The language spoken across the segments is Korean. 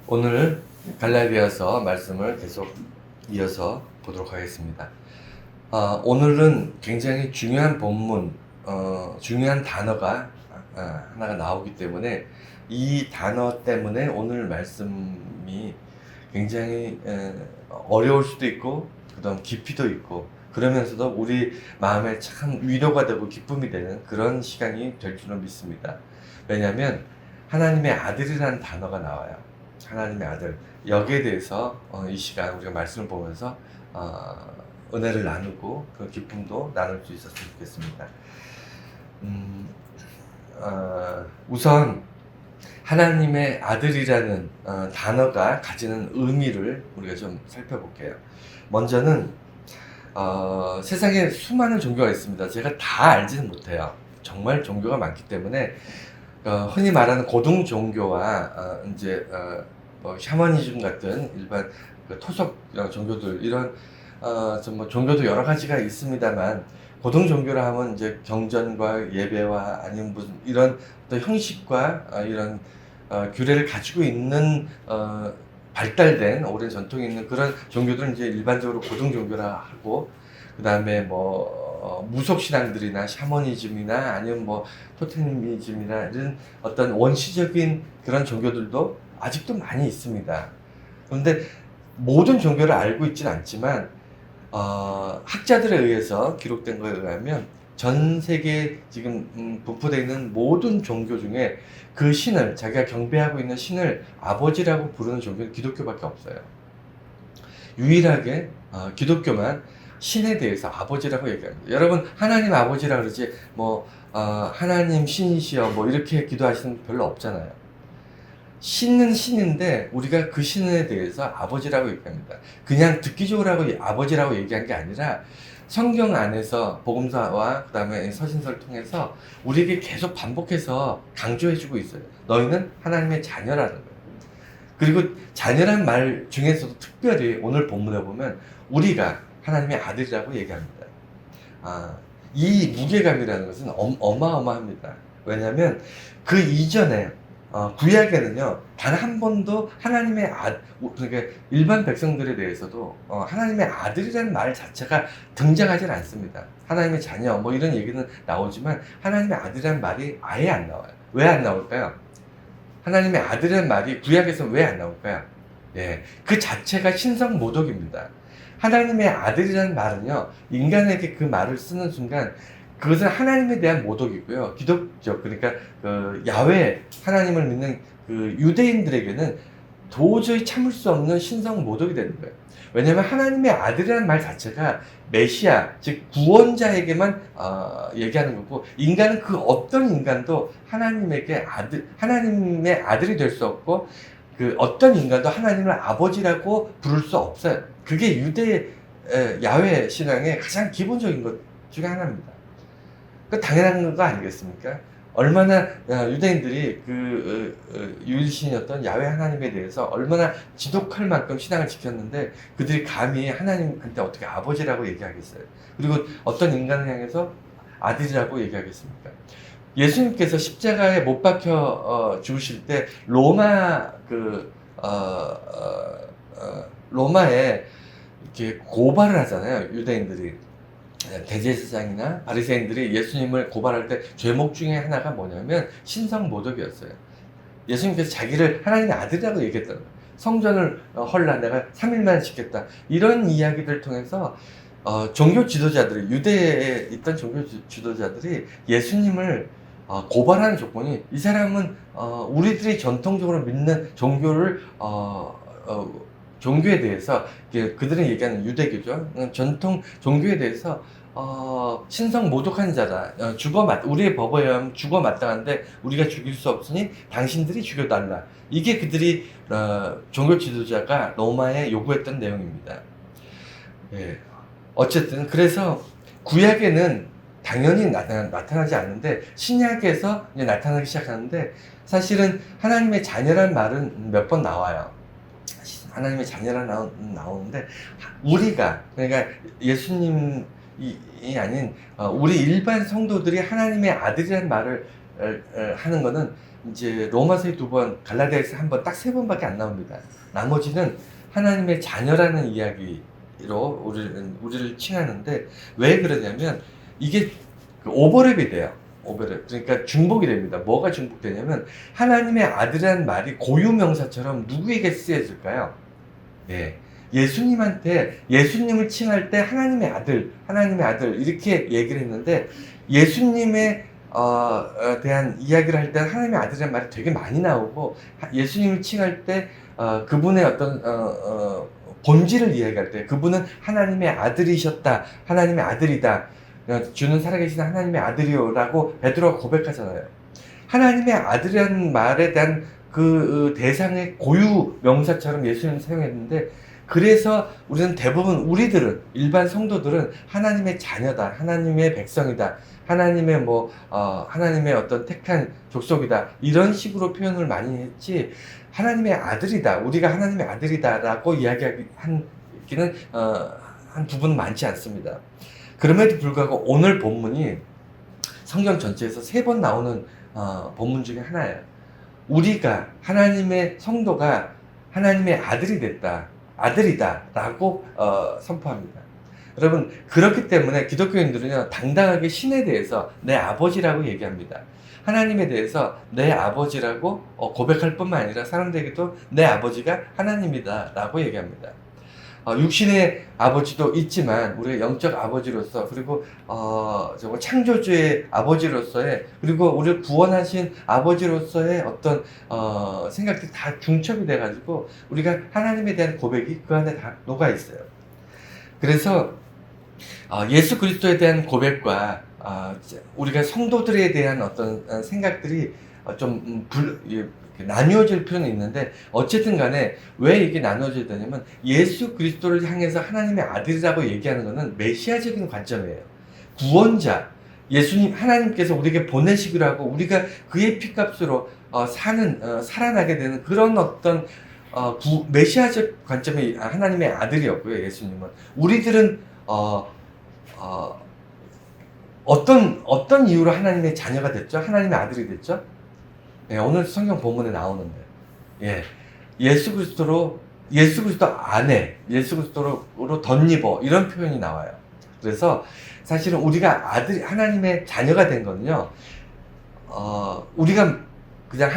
오늘 갈라디아서 말씀을 계속 이어서 보도록 하겠습니다. 오늘은 굉장히 중요한 본문, 중요한 단어가 하나가 나오기 때문에 이 단어 때문에 오늘 말씀이 굉장히 어려울 수도 있고 그다음 깊이도 있고 그러면서도 우리 마음에 참 위로가 되고 기쁨이 되는 그런 시간이 될 줄은 믿습니다. 왜냐하면 하나님의 아들이라는 단어가 나와요. 하나님의 아들. 여기에 대해서 이 시간 우리가 말씀을 보면서 은혜를 나누고 그 기쁨도 나눌 수 있었으면 좋겠습니다. 우선 하나님의 아들이라는 단어가 가지는 의미를 우리가 좀 살펴볼게요. 먼저는 세상에 수많은 종교가 있습니다. 제가 다 알지는 못해요. 정말 종교가 많기 때문에 흔히 말하는 고등 종교와 이제 뭐 샤머니즘 같은 일반 그 토속 종교들 이런 뭐 종교도 여러 가지가 있습니다만 고등 종교라 하면 이제 경전과 예배와 아니면 무슨 이런 또 형식과 이런 규례를 가지고 있는 발달된 오랜 전통이 있는 그런 종교들은 이제 일반적으로 고등 종교라 하고 그 다음에 뭐 무속 신앙들이나 샤머니즘이나 아니면 뭐 토테미즘이나 이런 어떤 원시적인 그런 종교들도 아직도 많이 있습니다. 그런데 모든 종교를 알고 있지는 않지만 학자들에 의해서 기록된 거에 의하면 전 세계에 지금 분포되어 있는 모든 종교 중에 그 신을 자기가 경배하고 있는 신을 아버지라고 부르는 종교는 기독교밖에 없어요. 유일하게 기독교만 신에 대해서 아버지라고 얘기합니다. 여러분 하나님 아버지라 그러지 뭐 하나님 신이시여 뭐 이렇게 기도하시는 분 별로 없잖아요. 신은 신인데 우리가 그 신에 대해서 아버지라고 얘기합니다. 그냥 듣기 좋으라고 아버지라고 얘기한 게 아니라 성경 안에서 복음서와 그 다음에 서신서를 통해서 우리에게 계속 반복해서 강조해주고 있어요. 너희는 하나님의 자녀라는 거예요. 그리고 자녀란 말 중에서도 특별히 오늘 본문에 보면 우리가 하나님의 아들이라고 얘기합니다. 이 무게감이라는 것은 어마어마합니다. 왜냐하면 그 이전에 구약에는요 단 한 번도 하나님의 그러니까 일반 백성들에 대해서도 하나님의 아들이라는 말 자체가 등장하지 않습니다. 하나님의 자녀 뭐 이런 얘기는 나오지만 하나님의 아들이라는 말이 아예 안 나와요. 왜 안 나올까요? 하나님의 아들이라는 말이 구약에서 왜 안 나올까요? 예, 그 자체가 신성 모독입니다. 하나님의 아들이라는 말은요 인간에게 그 말을 쓰는 순간 그것은 하나님에 대한 모독이고요. 기독교 그러니까 그 야훼 하나님을 믿는 그 유대인들에게는 도저히 참을 수 없는 신성 모독이 되는 거예요. 왜냐하면 하나님의 아들이라는 말 자체가 메시아 즉 구원자에게만 얘기하는 거고 인간은 그 어떤 인간도 하나님에게 하나님의 아들이 될 수 없고 그 어떤 인간도 하나님을 아버지라고 부를 수 없어요. 그게 유대 야훼 신앙의 가장 기본적인 것 중에 하나입니다. 그 당연한 거 아니겠습니까? 얼마나 유대인들이 그 유일신이었던 야훼 하나님에 대해서 얼마나 지독할 만큼 신앙을 지켰는데 그들이 감히 하나님한테 어떻게 아버지라고 얘기하겠어요? 그리고 어떤 인간을 향해서 아들이라고 얘기하겠습니까? 예수님께서 십자가에 못 박혀 죽으실 때 로마 로마에 이렇게 고발을 하잖아요. 유대인들이 대제사장이나 바리새인들이 예수님을 고발할 때 죄목 중에 하나가 뭐냐면 신성 모독이었어요. 예수님께서 자기를 하나님의 아들이라고 얘기했던 거예요. 성전을 헐라 내가 3일만 짓겠다. 이런 이야기들을 통해서 종교 지도자들이 유대에 있던 종교 지도자들이 예수님을 고발하는 조건이 이 사람은 우리들이 전통적으로 믿는 종교를 종교에 대해서 그들이 얘기하는 유대교죠. 전통 종교에 대해서 신성 모독한 자다. 우리의 법에 의하면 죽어 마땅한데 우리가 죽일 수 없으니 당신들이 죽여달라. 이게 그들이 종교 지도자가 로마에 요구했던 내용입니다. 예. 어쨌든 그래서 구약에는 당연히 나타나지 않는데 신약에서 이제 나타나기 시작하는데 사실은 하나님의 자녀란 말은 몇 번 나와요. 하나님의 자녀란 나오는데 우리가 그러니까 예수님이 아닌 우리 일반 성도들이 하나님의 아들이라는 말을 하는 거는 이제 로마서에 2번, 갈라디아서 1번, 딱 3번밖에 안 나옵니다. 나머지는 하나님의 자녀라는 이야기로 우리를 칭하는데, 왜 그러냐면 이게 그 오버랩이 돼요. 오버랩. 그러니까 중복이 됩니다. 뭐가 중복되냐면 하나님의 아들이라는 말이 고유명사처럼 누구에게 쓰여질까요? 예. 예수님한테, 예수님을 칭할 때 하나님의 아들 이렇게 얘기를 했는데, 예수님에 대한 이야기를 할 때 하나님의 아들이라는 말이 되게 많이 나오고, 예수님을 칭할 때 그분의 어떤 본질을 이야기할 때 그분은 하나님의 아들이셨다, 하나님의 아들이다, 주는 살아계신 하나님의 아들이요라고 베드로가 고백하잖아요. 하나님의 아들이라는 말에 대한 그 대상의 고유 명사처럼 예수님을 사용했는데, 그래서 우리는 대부분, 우리들은, 일반 성도들은 하나님의 자녀다, 하나님의 백성이다, 하나님의 하나님의 어떤 택한 족속이다, 이런 식으로 표현을 많이 했지, 하나님의 아들이다, 우리가 하나님의 아들이다라고 이야기하기는 한 부분은 많지 않습니다. 그럼에도 불구하고 오늘 본문이 성경 전체에서 3번 나오는 본문 중에 하나예요. 우리가, 하나님의 성도가 하나님의 아들이 됐다, 아들이다 라고 선포합니다. 여러분, 그렇기 때문에 기독교인들은요, 당당하게 신에 대해서 내 아버지라고 얘기합니다. 하나님에 대해서 내 아버지라고 고백할 뿐만 아니라 사람들에게도 내 아버지가 하나님이다 라고 얘기합니다. 육신의 아버지도 있지만 우리가 영적 아버지로서, 그리고 정말 창조주의 아버지로서의, 그리고 우리를 구원하신 아버지로서의 어떤 생각들이 다 중첩이 돼가지고 우리가 하나님에 대한 고백이 그 안에 다 녹아 있어요. 그래서 예수 그리스도에 대한 고백과 우리가 성도들에 대한 어떤 생각들이 좀 나뉘어질 필요는 있는데, 어쨌든 간에 왜 이게 나눠져야 되냐면, 예수 그리스도를 향해서 하나님의 아들이라고 얘기하는 것은 메시아적인 관점이에요. 구원자, 예수님, 하나님께서 우리에게 보내시기로 하고 우리가 그의 피값으로 살아나게 되는 그런 어떤 메시아적 관점이 하나님의 아들이었고요. 예수님은. 우리들은 어떤 이유로 하나님의 자녀가 됐죠? 하나님의 아들이 됐죠? 예, 오늘 성경 본문에 나오는데, 예, 예수 그리스도 안에, 예수 그리스도로 덧입어, 이런 표현이 나와요. 그래서 사실은 우리가 하나님의 자녀가 된 거는요, 우리가 그냥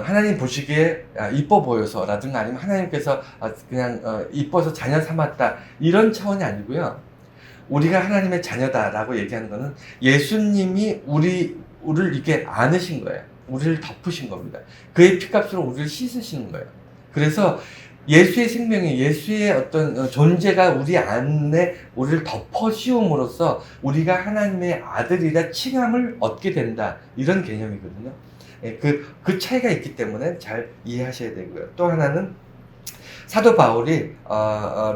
하나님 보시기에 이뻐 보여서라든가, 아니면 하나님께서 그냥 이뻐서 자녀 삼았다, 이런 차원이 아니고요. 우리가 하나님의 자녀다라고 얘기하는 거는 예수님이 우리를 이렇게 안으신 거예요. 우리를 덮으신 겁니다. 그의 피값으로 우리를 씻으시는 거예요. 그래서 예수의 생명이, 예수의 어떤 존재가 우리 안에 우리를 덮어 씌움으로써 우리가 하나님의 아들이라 칭함을 얻게 된다, 이런 개념이거든요. 예, 그 차이가 있기 때문에 잘 이해하셔야 되고요. 또 하나는 사도 바울이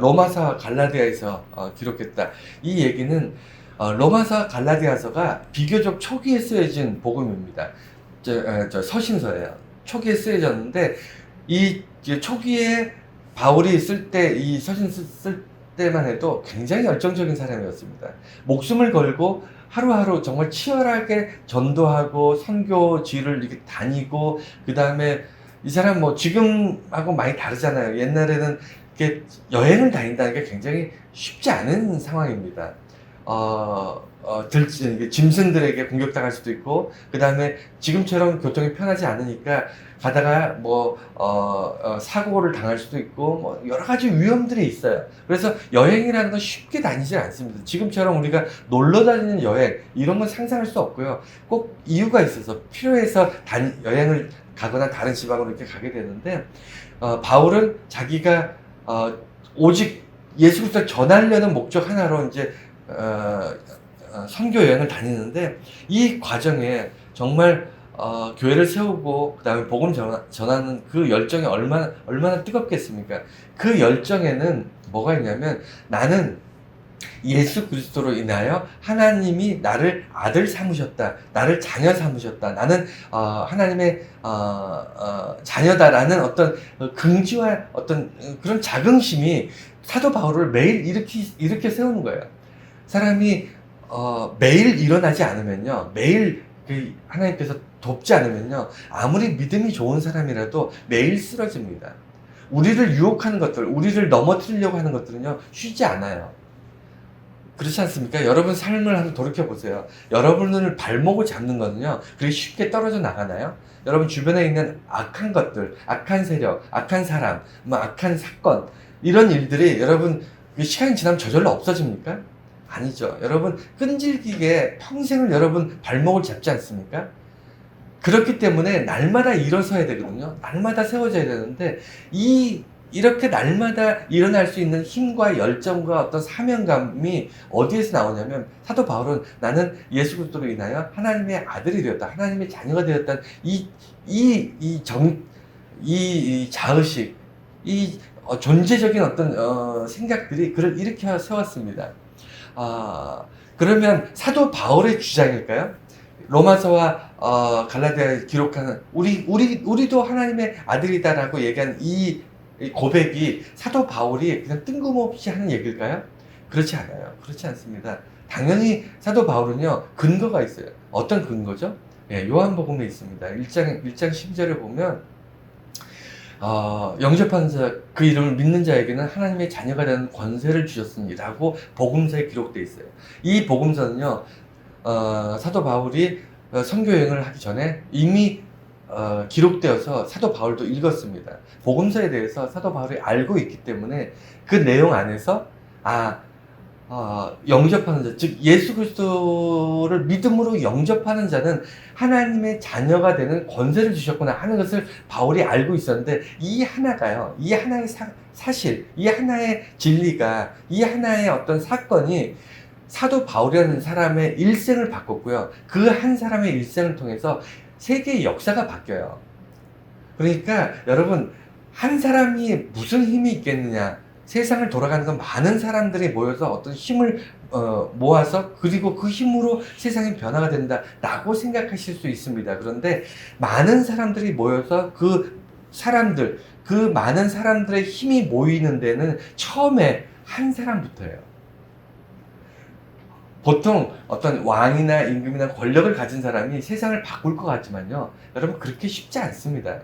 로마서 갈라디아에서 기록했다. 이 얘기는 로마서 갈라디아서가 비교적 초기에 쓰여진 복음입니다. 서신서예요. 초기에 쓰여졌는데, 이 초기에 바울이 쓸 때, 이 서신 쓸 때만 해도 굉장히 열정적인 사람이었습니다. 목숨을 걸고 하루하루 정말 치열하게 전도하고 선교지를 이렇게 다니고, 그 다음에 이 사람 지금하고 많이 다르잖아요. 옛날에는 이렇게 여행을 다닌다는 게 굉장히 쉽지 않은 상황입니다. 짐승들에게 공격당할 수도 있고, 그 다음에 지금처럼 교통이 편하지 않으니까 가다가 사고를 당할 수도 있고, 여러 가지 위험들이 있어요. 그래서 여행이라는 건 쉽게 다니지 않습니다. 지금처럼 우리가 놀러 다니는 여행, 이런 건 상상할 수 없고요. 꼭 이유가 있어서 필요해서 여행을 가거나 다른 지방으로 이렇게 가게 되는데, 바울은 자기가 오직 예수 그리스도를 전하려는 목적 하나로 이제 선교 여행을 다니는데, 이 과정에 정말 교회를 세우고 그 다음에 복음 전하는 그 열정이 얼마나 뜨겁겠습니까? 그 열정에는 뭐가 있냐면, 나는 예수 그리스도로 인하여 하나님이 나를 아들 삼으셨다, 나를 자녀 삼으셨다, 나는 하나님의 자녀다라는 어떤 긍지와 어떤 그런 자긍심이 사도 바울을 매일 이렇게 세우는 거예요. 사람이 매일 일어나지 않으면요, 매일 하나님께서 돕지 않으면요, 아무리 믿음이 좋은 사람이라도 매일 쓰러집니다. 우리를 유혹하는 것들, 우리를 넘어뜨리려고 하는 것들은요, 쉬지 않아요. 그렇지 않습니까? 여러분 삶을 한번 돌이켜 보세요. 여러분을 발목을 잡는 거는요, 그렇게 쉽게 떨어져 나가나요? 여러분 주변에 있는 악한 것들, 악한 세력, 악한 사람, 뭐 악한 사건, 이런 일들이 여러분 시간이 지나면 저절로 없어집니까? 아니죠. 여러분 끈질기게 평생을 여러분 발목을 잡지 않습니까? 그렇기 때문에 날마다 일어서야 되거든요. 날마다 세워져야 되는데 이렇게 날마다 일어날 수 있는 힘과 열정과 어떤 사명감이 어디에서 나오냐면, 사도 바울은 나는 예수 그리스도로 인하여 하나님의 아들이 되었다, 하나님의 자녀가 되었다는 이 자의식, 존재적인 어떤 생각들이 그를 일으켜 세웠습니다. 그러면 사도 바울의 주장일까요? 로마서와 갈라디아에 기록하는 우리도 하나님의 아들이다라고 얘기한 이 고백이 사도 바울이 그냥 뜬금없이 하는 얘기일까요? 그렇지 않아요. 그렇지 않습니다. 당연히 사도 바울은요, 근거가 있어요. 어떤 근거죠? 예, 요한복음에 있습니다. 1장 12절에 보면 영접하는 자, 그 이름을 믿는 자에게는 하나님의 자녀가 되는 권세를 주셨으니라고 복음서에 기록되어 있어요. 이 복음서는요, 사도 바울이 선교 여행을 하기 전에 이미 기록되어서 사도 바울도 읽었습니다. 복음서에 대해서 사도 바울이 알고 있기 때문에 그 내용 안에서 영접하는 자, 즉 예수 그리스도를 믿음으로 영접하는 자는 하나님의 자녀가 되는 권세를 주셨구나 하는 것을 바울이 알고 있었는데, 이 하나가요, 이 하나의 사실, 이 하나의 진리가, 이 하나의 어떤 사건이 사도 바울이라는 사람의 일생을 바꿨고요. 그 한 사람의 일생을 통해서 세계의 역사가 바뀌어요. 그러니까 여러분, 한 사람이 무슨 힘이 있겠느냐. 세상을 돌아가는 건 많은 사람들이 모여서 어떤 힘을 모아서, 그리고 그 힘으로 세상이 변화가 된다 라고 생각하실 수 있습니다. 그런데 많은 사람들이 모여서 그 많은 사람들의 힘이 모이는 데는 처음에 한 사람부터예요. 보통 어떤 왕이나 임금이나 권력을 가진 사람이 세상을 바꿀 것 같지만요, 여러분 그렇게 쉽지 않습니다.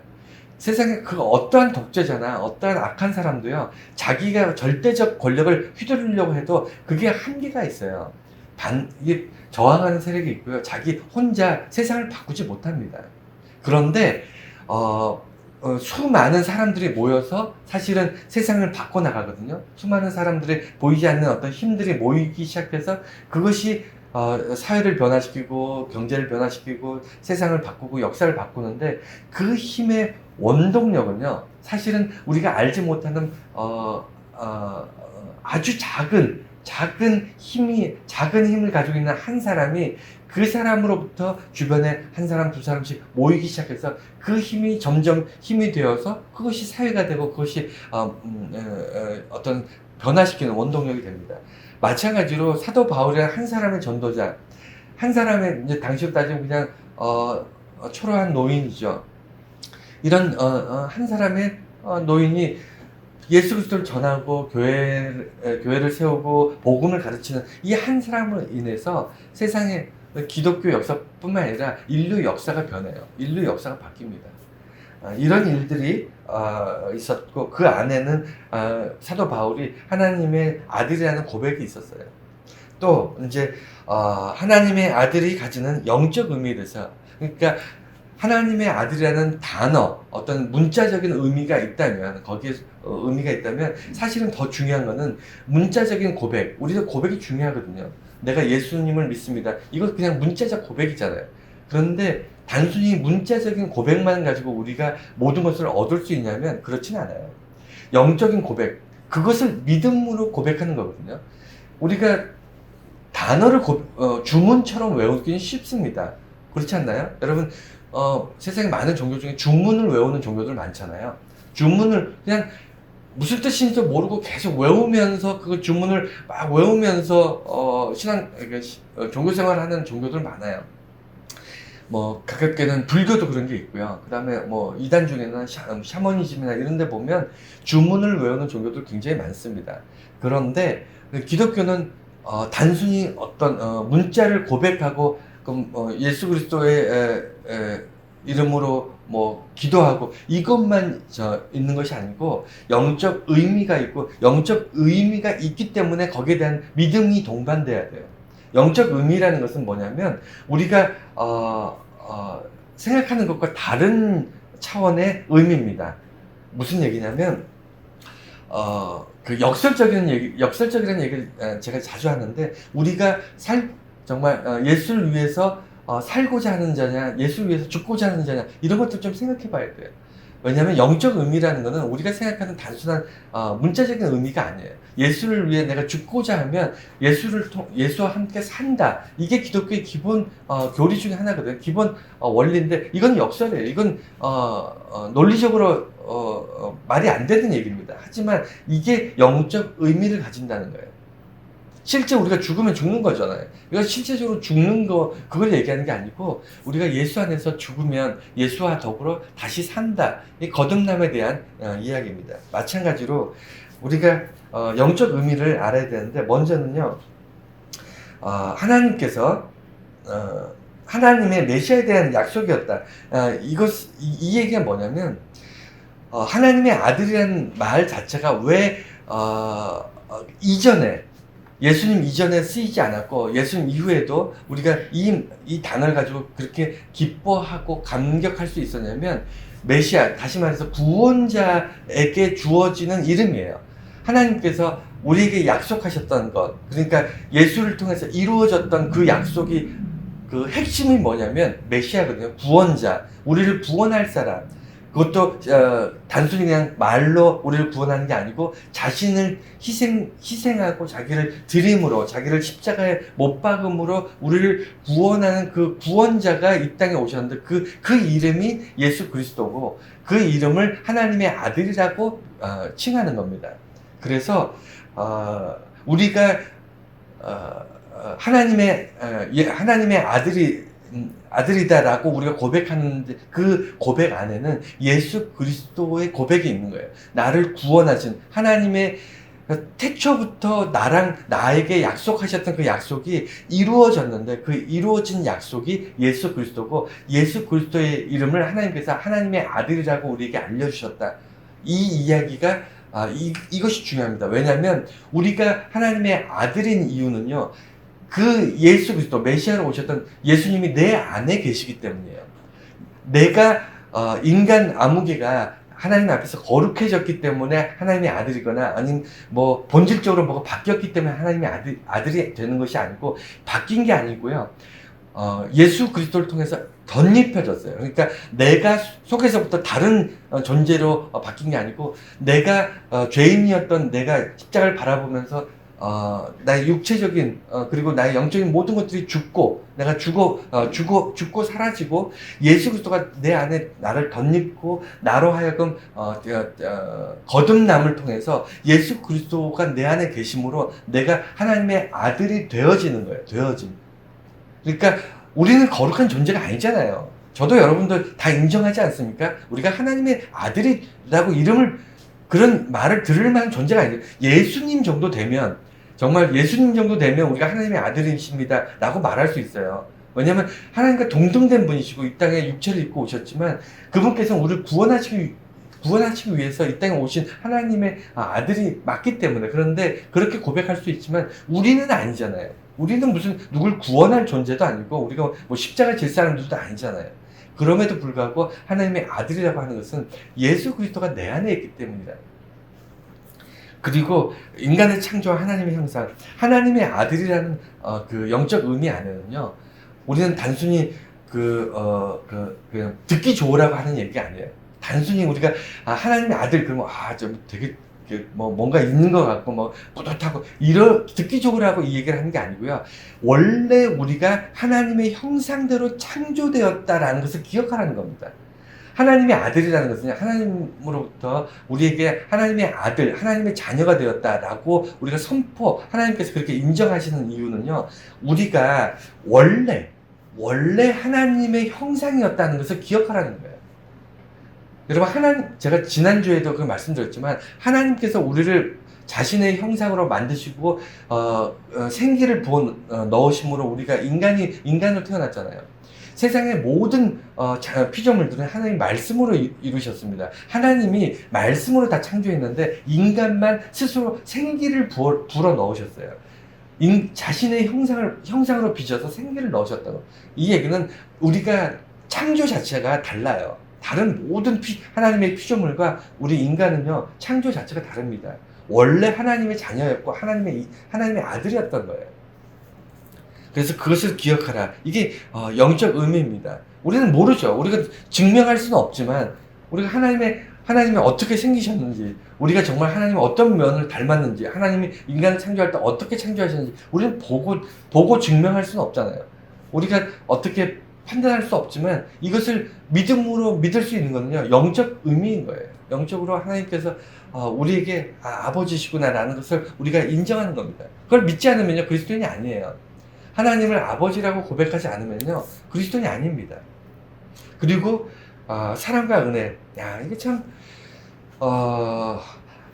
세상에 그 어떠한 독재자나 어떠한 악한 사람도요, 자기가 절대적 권력을 휘두르려고 해도 그게 한계가 있어요. 이게 저항하는 세력이 있고요, 자기 혼자 세상을 바꾸지 못합니다. 그런데 수많은 사람들이 모여서 사실은 세상을 바꿔나가거든요. 수많은 사람들이 보이지 않는 어떤 힘들이 모이기 시작해서 그것이 사회를 변화시키고 경제를 변화시키고 세상을 바꾸고 역사를 바꾸는데, 그 힘의 원동력은요, 사실은 우리가 알지 못하는 아주 작은 힘을 가지고 있는 한 사람이, 그 사람으로부터 주변에 한 사람 두 사람씩 모이기 시작해서 그 힘이 점점 힘이 되어서 그것이 사회가 되고, 그것이 어떤 변화시키는 원동력이 됩니다. 마찬가지로 사도 바울이라는 한 사람의 전도자, 한 사람의, 이제 당시로 따지면 그냥 초라한 노인이죠. 이런 한 사람의 노인이 예수 그리스도를 전하고 교회를 세우고 복음을 가르치는 이 한 사람으로 인해서 세상에 기독교 역사뿐만 아니라 인류 역사가 변해요. 인류 역사가 바뀝니다. 이런 일들이 있었고, 그 안에는 사도 바울이 하나님의 아들이라는 고백이 있었어요. 또 이제 하나님의 아들이 가지는 영적 의미에 대해서, 그러니까 하나님의 아들이라는 단어, 어떤 문자적인 의미가 있다면, 거기에 의미가 있다면, 사실은 더 중요한 거는 문자적인 고백. 우리도 고백이 중요하거든요. 내가 예수님을 믿습니다. 이거 그냥 문자적 고백이잖아요. 그런데 단순히 문자적인 고백만 가지고 우리가 모든 것을 얻을 수 있냐면 그렇진 않아요. 영적인 고백, 그것을 믿음으로 고백하는 거거든요. 우리가 단어를 주문처럼 외우기는 쉽습니다. 그렇지 않나요? 여러분, 세상에 많은 종교 중에 주문을 외우는 종교들 많잖아요. 주문을 그냥 무슨 뜻인지도 모르고 계속 외우면서, 그 주문을 막 외우면서 종교 생활하는 종교들 많아요. 뭐 가깝게는 불교도 그런 게 있고요. 그 다음에 뭐 이단 중에는 샤머니즘이나 이런 데 보면 주문을 외우는 종교도 굉장히 많습니다. 그런데 기독교는 단순히 어떤 문자를 고백하고 그럼 예수 그리스도의 이름으로 뭐 기도하고 이것만 있는 것이 아니고 영적 의미가 있고 영적 의미가 있기 때문에 거기에 대한 믿음이 동반돼야 돼요. 영적 의미라는 것은 뭐냐면 우리가 생각하는 것과 다른 차원의 의미입니다. 무슨 얘기냐면 그 역설적이라는 얘기를 제가 자주 하는데 우리가 정말 예수를 위해서 살고자 하는 자냐, 예수를 위해서 죽고자 하는 자냐 이런 것들 좀 생각해 봐야 돼요. 왜냐하면 영적 의미라는 것은 우리가 생각하는 단순한 문자적인 의미가 아니에요. 예수를 위해 내가 죽고자 하면 예수와 함께 산다. 이게 기독교의 기본 교리 중에 하나거든요. 기본 원리인데 이건 역설이에요. 이건 논리적으로 말이 안 되는 얘기입니다. 하지만 이게 영적 의미를 가진다는 거예요. 실제 우리가 죽으면 죽는 거잖아요. 이건 실제적으로 죽는 거, 그걸 얘기하는 게 아니고, 우리가 예수 안에서 죽으면 예수와 더불어 다시 산다. 이 거듭남에 대한 이야기입니다. 마찬가지로, 우리가 영적 의미를 알아야 되는데, 먼저는요, 하나님께서, 하나님의 메시아에 대한 약속이었다. 이 얘기가 뭐냐면, 하나님의 아들이라는 말 자체가 왜, 예수님 이전에 쓰이지 않았고 예수님 이후에도 우리가 이 단어를 가지고 그렇게 기뻐하고 감격할 수 있었냐면 메시아, 다시 말해서 구원자에게 주어지는 이름이에요. 하나님께서 우리에게 약속하셨던 것, 그러니까 예수를 통해서 이루어졌던 그 약속이 그 핵심이 뭐냐면 메시아거든요. 구원자, 우리를 구원할 사람. 그것도 단순히 그냥 말로 우리를 구원하는 게 아니고 자신을 희생하고 자기를 드림으로 자기를 십자가에 못 박음으로 우리를 구원하는 그 구원자가 이 땅에 오셨는데 그 이름이 예수 그리스도고 그 이름을 하나님의 아들이라고 칭하는 겁니다. 그래서 우리가 하나님의 아들이다라고 우리가 고백하는데 그 고백 안에는 예수 그리스도의 고백이 있는 거예요. 나를 구원하신 하나님의 태초부터 나에게 약속하셨던 그 약속이 이루어졌는데 그 이루어진 약속이 예수 그리스도고 예수 그리스도의 이름을 하나님께서 하나님의 아들이라고 우리에게 알려주셨다. 이 이야기가 이것이 중요합니다. 왜냐하면 우리가 하나님의 아들인 이유는요. 그 예수 그리스도 메시아로 오셨던 예수님이 내 안에 계시기 때문이에요. 내가 인간 아무개가 하나님 앞에서 거룩해졌기 때문에 하나님의 아들이거나 아니면 뭐 본질적으로 뭐가 바뀌었기 때문에 하나님의 아들이 되는 것이 아니고 바뀐 게 아니고요. 예수 그리스도를 통해서 덧입혀졌어요. 그러니까 내가 속에서부터 다른 존재로 바뀐 게 아니고 내가 죄인이었던 내가 십자가를 바라보면서 나의 육체적인 그리고 나의 영적인 모든 것들이 내가 죽고 사라지고 예수 그리스도가 내 안에 나를 덧입고 나로 하여금 거듭남을 통해서 예수 그리스도가 내 안에 계심으로 내가 하나님의 아들이 되어지는 거예요. 그러니까 우리는 거룩한 존재가 아니잖아요. 저도 여러분들 다 인정하지 않습니까? 우리가 하나님의 아들이라고 그런 말을 들을 만한 존재가 아니에요. 예수님 정도 되면 우리가 하나님의 아들이십니다 라고 말할 수 있어요. 왜냐하면 하나님과 동등된 분이시고 이 땅에 육체를 입고 오셨지만 그분께서는 우리를 구원하시기 위해서 이 땅에 오신 하나님의 아들이 맞기 때문에 그런데 그렇게 고백할 수 있지만 우리는 아니잖아요. 우리는 무슨 누굴 구원할 존재도 아니고 우리가 뭐 십자가 질 사람들도 아니잖아요. 그럼에도 불구하고 하나님의 아들이라고 하는 것은 예수 그리스도가 내 안에 있기 때문이다. 그리고 인간을 창조한 하나님의 형상, 하나님의 아들이라는 그 영적 의미 안에는요, 우리는 단순히 그냥 듣기 좋으라고 하는 얘기가 아니에요. 단순히 우리가 하나님의 아들 그러면 좀 되게 뭔가 있는 것 같고 뭐 뿌듯하고 듣기 좋으라고 이 얘기를 하는 게 아니고요. 원래 우리가 하나님의 형상대로 창조되었다라는 것을 기억하라는 겁니다. 하나님의 아들이라는 것은 하나님으로부터 우리에게 하나님의 아들, 하나님의 자녀가 되었다라고 우리가 하나님께서 그렇게 인정하시는 이유는요, 우리가 원래 하나님의 형상이었다는 것을 기억하라는 거예요. 여러분, 제가 지난주에도 그 말씀드렸지만, 하나님께서 우리를 자신의 형상으로 만드시고 생기를 부어 넣으심으로 우리가 인간으로 태어났잖아요. 세상의 모든 피조물들은 하나님 말씀으로 이루셨습니다. 하나님이 말씀으로 다 창조했는데 인간만 스스로 생기를 불어 넣으셨어요. 자신의 형상으로 빚어서 생기를 넣으셨다고. 이 얘기는 우리가 창조 자체가 달라요. 다른 모든 하나님의 피조물과 우리 인간은요, 창조 자체가 다릅니다. 원래 하나님의 자녀였고 하나님의 아들이었던 거예요. 그래서 그것을 기억하라. 이게 영적 의미입니다. 우리는 모르죠. 우리가 증명할 수는 없지만 우리가 하나님이 어떻게 생기셨는지, 우리가 정말 하나님의 어떤 면을 닮았는지, 하나님이 인간을 창조할 때 어떻게 창조하셨는지 우리는 보고 증명할 수는 없잖아요. 우리가 어떻게 판단할 수 없지만 이것을 믿음으로 믿을 수 있는 거는요, 영적 의미인 거예요. 영적으로 하나님께서 우리에게 아버지시구나라는 것을 우리가 인정하는 겁니다. 그걸 믿지 않으면요, 그리스도인이 아니에요. 하나님을 아버지라고 고백하지 않으면요, 그리스도인이 아닙니다. 그리고 사랑과 은혜. 야, 이게 참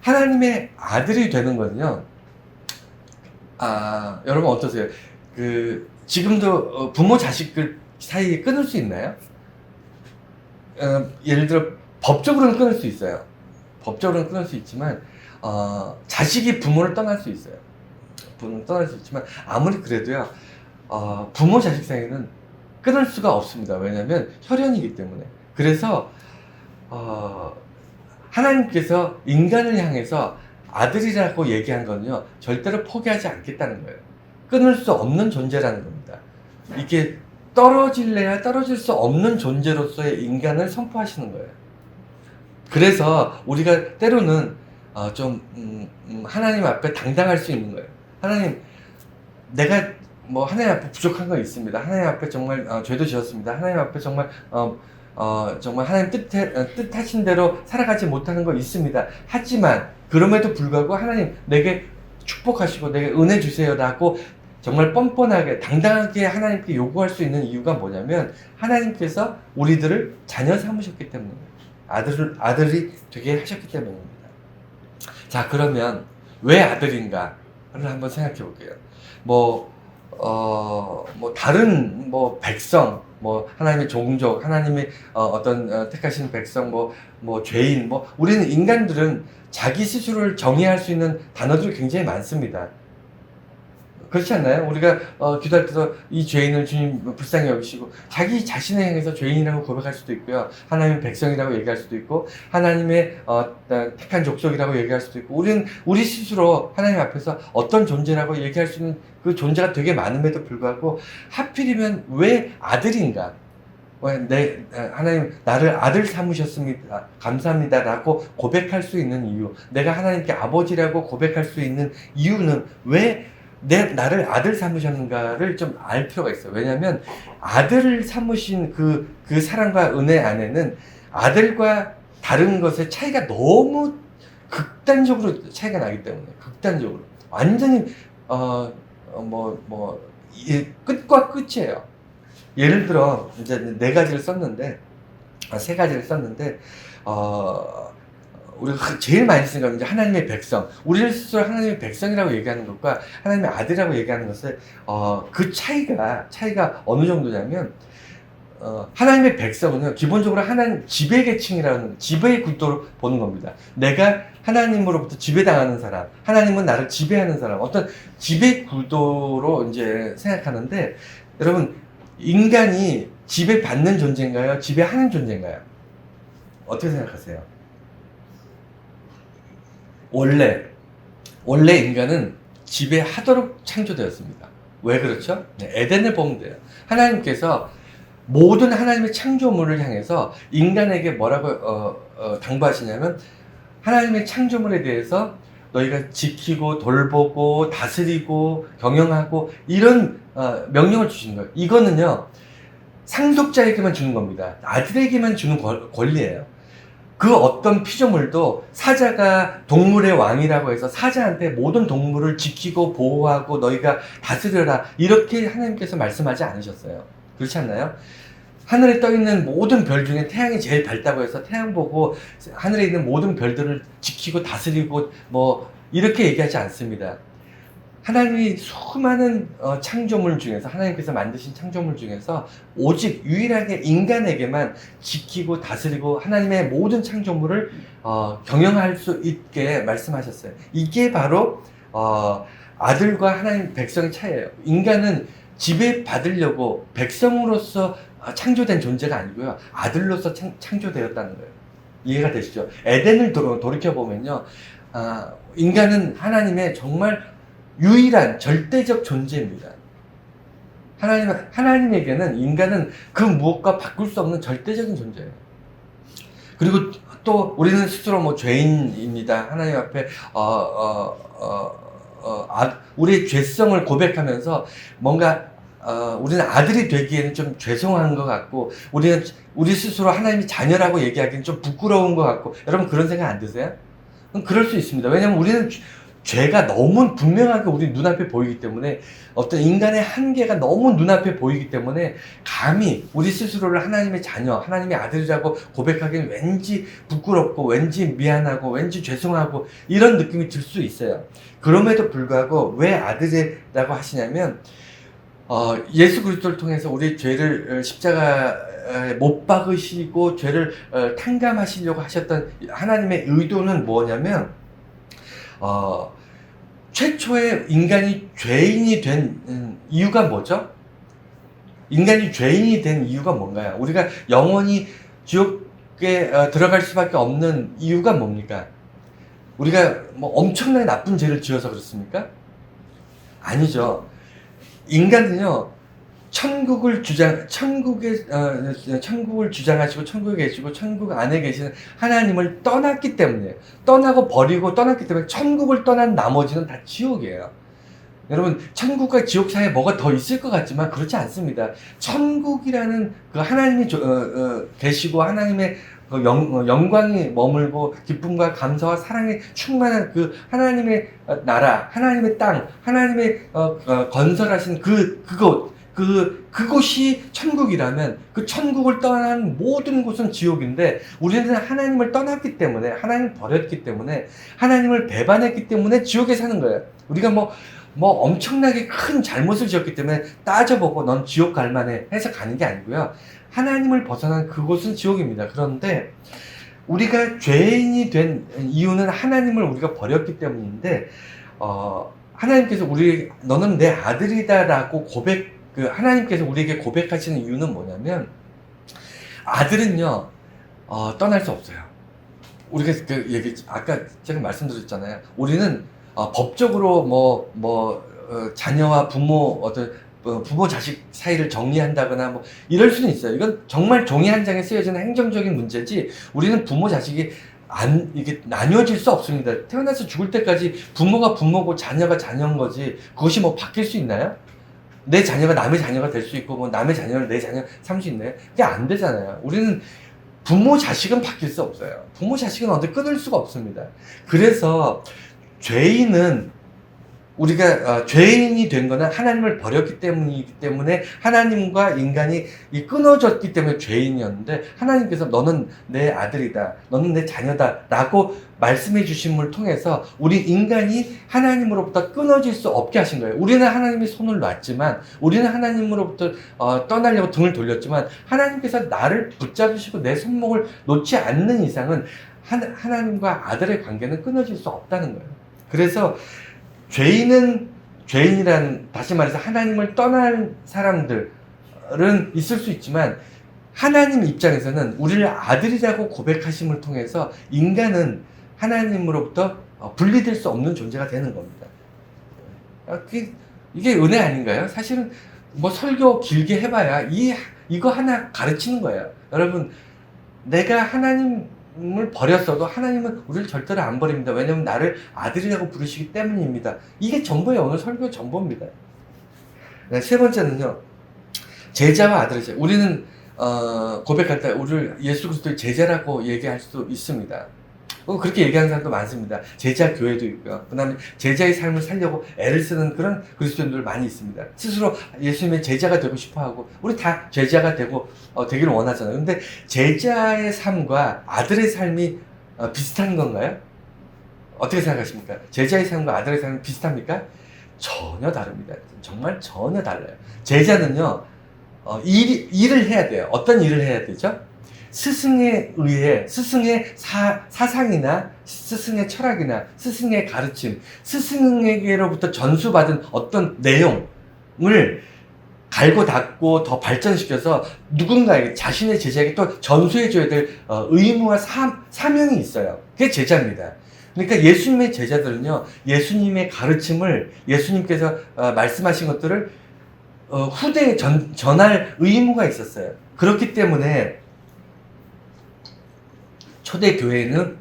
하나님의 아들이 되는 거는요. 여러분 어떠세요? 지금도 부모 자식들 사이에 끊을 수 있나요? 예를 들어 법적으로는 끊을 수 있어요. 법적으로는 끊을 수 있지만 자식이 부모를 떠날 수 있어요. 부모를 떠날 수 있지만 아무리 그래도요, 부모 자식 사이는 끊을 수가 없습니다. 왜냐하면 혈연이기 때문에. 그래서 하나님께서 인간을 향해서 아들이라고 얘기한 거는요, 절대로 포기하지 않겠다는 거예요. 끊을 수 없는 존재라는 겁니다. 이게 떨어질래야 떨어질 수 없는 존재로서의 인간을 선포하시는 거예요. 그래서 우리가 때로는 하나님 앞에 당당할 수 있는 거예요. 하나님, 내가 하나님 앞에 부족한 거 있습니다. 하나님 앞에 정말 죄도 지었습니다. 하나님 앞에 정말 정말 하나님 뜻하신 대로 살아가지 못하는 거 있습니다. 하지만 그럼에도 불구하고 하나님 내게 축복하시고 내게 은혜 주세요라고 정말 뻔뻔하게 당당하게 하나님께 요구할 수 있는 이유가 뭐냐면, 하나님께서 우리들을 자녀 삼으셨기 때문입니다. 아들이 되게 하셨기 때문입니다. 자, 그러면 왜 아들인가를 한번 생각해 볼게요. 다른 백성, 하나님의 종족, 하나님의 어떤 택하신 백성, 죄인, 우리는 인간들은 자기 스스로를 정의할 수 있는 단어들이 굉장히 많습니다. 그렇지 않나요? 우리가 기도할 때도 이 죄인을 주님 불쌍히 여기시고, 자기 자신에 향해서 죄인이라고 고백할 수도 있고요, 하나님의 백성이라고 얘기할 수도 있고, 하나님의 택한 족속이라고 얘기할 수도 있고, 우리는 우리 스스로 하나님 앞에서 어떤 존재라고 얘기할 수 있는 그 존재가 되게 많음에도 불구하고, 하필이면 왜 아들인가? 하나님 나를 아들 삼으셨습니다, 감사합니다라고 고백할 수 있는 이유, 내가 하나님께 아버지라고 고백할 수 있는 이유는 왜 나를 아들 삼으셨는가를 좀 알 필요가 있어요. 왜냐하면 아들을 삼으신 그 사랑과 은혜 안에는 아들과 다른 것의 차이가 너무 극단적으로 차이가 나기 때문에, 극단적으로 완전히 끝과 끝이에요. 예를 들어 이제 세 가지를 썼는데 우리가 제일 많이 쓰는 건 이제 하나님의 백성. 우리를 스스로 하나님의 백성이라고 얘기하는 것과 하나님의 아들이라고 얘기하는 것을 그 차이가 어느 정도냐면, 하나님의 백성은요, 기본적으로 하나님 지배 계층이라는 지배의 구도로 보는 겁니다. 내가 하나님으로부터 지배당하는 사람, 하나님은 나를 지배하는 사람, 어떤 지배 구도로 이제 생각하는데, 여러분, 인간이 지배받는 존재인가요? 지배하는 존재인가요? 어떻게 생각하세요? 원래 인간은 지배하도록 창조되었습니다. 왜 그렇죠? 에덴을 보면 돼요. 하나님께서 모든 하나님의 창조물을 향해서 인간에게 뭐라고 당부하시냐면, 하나님의 창조물에 대해서 너희가 지키고 돌보고 다스리고 경영하고 이런 명령을 주신 거예요. 이거는요, 상속자에게만 주는 겁니다. 아들에게만 주는 권리예요. 그 어떤 피조물도 사자가 동물의 왕이라고 해서 사자한테 모든 동물을 지키고 보호하고 너희가 다스려라, 이렇게 하나님께서 말씀하지 않으셨어요. 그렇지 않나요? 하늘에 떠 있는 모든 별 중에 태양이 제일 밝다고 해서 태양 보고 하늘에 있는 모든 별들을 지키고 다스리고 이렇게 얘기하지 않습니다. 하나님이 수많은 창조물 중에서, 하나님께서 만드신 창조물 중에서 오직 유일하게 인간에게만 지키고 다스리고 하나님의 모든 창조물을 경영할 수 있게 말씀하셨어요. 이게 바로 아들과 하나님 백성의 차이예요. 인간은 지배받으려고 백성으로서 창조된 존재가 아니고요, 아들로서 창조되었다는 거예요. 이해가 되시죠? 에덴을 돌이켜보면요, 인간은 하나님의 정말 유일한 절대적 존재입니다. 하나님에게는 인간은 그 무엇과 바꿀 수 없는 절대적인 존재예요. 그리고 또 우리는 스스로 뭐 죄인입니다. 하나님 앞에 우리의 죄성을 고백하면서 뭔가 우리는 아들이 되기에는 좀 죄송한 것 같고, 우리 스스로 하나님이 자녀라고 얘기하기는 좀 부끄러운 것 같고, 여러분 그런 생각 안 드세요? 그럴 수 있습니다. 왜냐하면 우리는 죄가 너무 분명하게 우리 눈앞에 보이기 때문에, 어떤 인간의 한계가 너무 눈앞에 보이기 때문에 감히 우리 스스로를 하나님의 자녀, 하나님의 아들이라고 고백하기는 왠지 부끄럽고 왠지 미안하고 왠지 죄송하고 이런 느낌이 들 수 있어요. 그럼에도 불구하고 왜 아들이라고 하시냐면, 예수 그리스도를 통해서 우리 죄를 십자가에 못 박으시고 죄를 탕감하시려고 하셨던 하나님의 의도는 뭐냐면, 최초의 인간이 죄인이 된 이유가 뭐죠? 인간이 죄인이 된 이유가 뭔가요? 우리가 영원히 지옥에 들어갈 수밖에 없는 이유가 뭡니까? 우리가 뭐 엄청나게 나쁜 죄를 지어서 그렇습니까? 아니죠. 인간은요, 천국을 주장하시고 천국에 계시고 천국 안에 계시는 하나님을 떠났기 때문에, 떠나고 버리고 떠났기 때문에 천국을 떠난 나머지는 다 지옥이에요. 여러분, 천국과 지옥 사이에 뭐가 더 있을 것 같지만 그렇지 않습니다. 천국이라는 그 하나님이 계시고 하나님의 그 영광이 머물고 기쁨과 감사와 사랑이 충만한 그 하나님의 나라, 하나님의 땅, 하나님의 건설하신 그곳이 천국이라면, 그 천국을 떠난 모든 곳은 지옥인데, 우리는 하나님을 떠났기 때문에, 하나님을 버렸기 때문에, 하나님을 배반했기 때문에 지옥에 사는 거예요. 우리가 뭐 엄청나게 큰 잘못을 지었기 때문에 따져보고 넌 지옥 갈 만해 해서 가는 게 아니고요, 하나님을 벗어난 그곳은 지옥입니다. 그런데 우리가 죄인이 된 이유는 하나님을 우리가 버렸기 때문인데, 하나님께서 너는 내 아들이다라고 하나님께서 우리에게 고백하시는 이유는 뭐냐면, 아들은요, 떠날 수 없어요. 우리가 아까 제가 말씀드렸잖아요. 우리는 법적으로 자녀와 부모 자식 사이를 정리한다거나 이럴 수는 있어요. 이건 정말 종이 한 장에 쓰여지는 행정적인 문제지, 우리는 부모 자식이 이게 나뉘어질 수 없습니다. 태어나서 죽을 때까지 부모가 부모고 자녀가 자녀인 거지, 그것이 바뀔 수 있나요? 내 자녀가 남의 자녀가 될 수 있고, 남의 자녀를 내 자녀 삼을 수 있나요? 그게 안 되잖아요. 우리는 부모 자식은 바뀔 수 없어요. 부모 자식은 어디 끊을 수가 없습니다. 그래서 우리가 죄인이 된 거는 하나님을 버렸기 때문이기 때문에, 하나님과 인간이 끊어졌기 때문에 죄인이었는데, 하나님께서 너는 내 아들이다, 너는 내 자녀다 라고 말씀해 주심을 통해서 우리 인간이 하나님으로부터 끊어질 수 없게 하신 거예요. 우리는 하나님이 손을 놨지만, 우리는 하나님으로부터 떠나려고 등을 돌렸지만, 하나님께서 나를 붙잡으시고 내 손목을 놓지 않는 이상은 하나님과 아들의 관계는 끊어질 수 없다는 거예요. 그래서 죄인이란, 다시 말해서 하나님을 떠난 사람들은 있을 수 있지만, 하나님 입장에서는 우리를 아들이라고 고백하심을 통해서 인간은 하나님으로부터 분리될 수 없는 존재가 되는 겁니다. 이게 은혜 아닌가요? 사실은 설교 길게 해봐야 이거 하나 가르치는 거예요. 여러분, 내가 하나님을 버렸어도 하나님은 우리를 절대로 안 버립니다. 왜냐하면 나를 아들이라고 부르시기 때문입니다. 이게 전부예요. 오늘 설교 전부입니다. 네, 세 번째는요, 제자와 아들의 제자. 우리는 고백할 때 우리를 예수 그리스도의 제자라고 얘기할 수 있습니다. 그렇게 얘기하는 사람도 많습니다. 제자 교회도 있고요. 그 다음에 제자의 삶을 살려고 애를 쓰는 그런 그리스도인들 많이 있습니다. 스스로 예수님의 제자가 되고 싶어 하고, 우리 다 제자가 되기를 원하잖아요. 근데 제자의 삶과 아들의 삶이 비슷한 건가요? 어떻게 생각하십니까? 제자의 삶과 아들의 삶이 비슷합니까? 전혀 다릅니다. 정말 전혀 달라요. 제자는요, 일을 해야 돼요. 어떤 일을 해야 되죠? 스승에 의해, 스승의 사상이나, 스승의 철학이나, 스승의 가르침, 스승에게로부터 전수받은 어떤 내용을 갈고 닦고 더 발전시켜서 누군가에게, 자신의 제자에게 또 전수해줘야 될 의무와 사명이 있어요. 그게 제자입니다. 그러니까 예수님의 제자들은요, 예수님의 가르침을, 예수님께서 말씀하신 것들을 후대에 전할 의무가 있었어요. 그렇기 때문에 초대교회는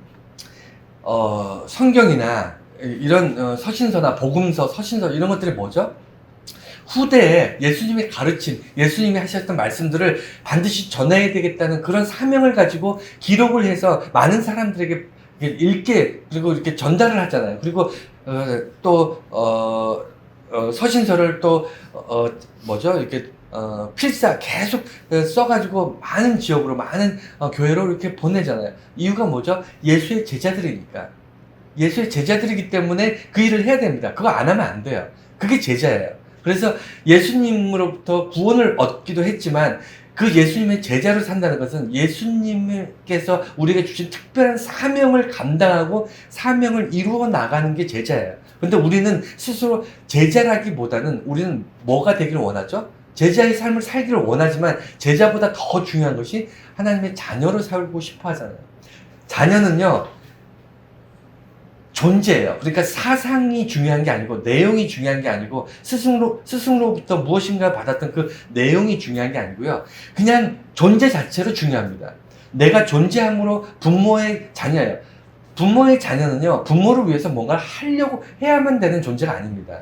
성경이나 이런 서신서나 복음서, 서신서 이런 것들이 뭐죠? 후대에 예수님의 가르침, 예수님이 하셨던 말씀들을 반드시 전해야 되겠다는 그런 사명을 가지고 기록을 해서 많은 사람들에게 읽게, 그리고 이렇게 전달을 하잖아요. 그리고 또 서신서를 또 뭐죠? 이렇게 필사 계속 써가지고 많은 지역으로, 많은 교회로 이렇게 보내잖아요. 이유가 뭐죠? 예수의 제자들이니까. 예수의 제자들이기 때문에 그 일을 해야 됩니다. 그거 안 하면 안 돼요. 그게 제자예요. 그래서 예수님으로부터 구원을 얻기도 했지만, 그 예수님의 제자로 산다는 것은 예수님께서 우리에게 주신 특별한 사명을 감당하고 사명을 이루어 나가는 게 제자예요. 근데 우리는 스스로 제자라기보다는 우리는 뭐가 되기를 원하죠? 제자의 삶을 살기를 원하지만, 제자보다 더 중요한 것이 하나님의 자녀로 살고 싶어 하잖아요. 자녀는요, 존재예요. 그러니까 사상이 중요한 게 아니고, 내용이 중요한 게 아니고, 스승로부터 무엇인가 받았던 그 내용이 중요한 게 아니고요. 그냥 존재 자체로 중요합니다. 내가 존재함으로 부모의 자녀예요. 부모의 자녀는요, 부모를 위해서 뭔가를 하려고 해야만 되는 존재가 아닙니다.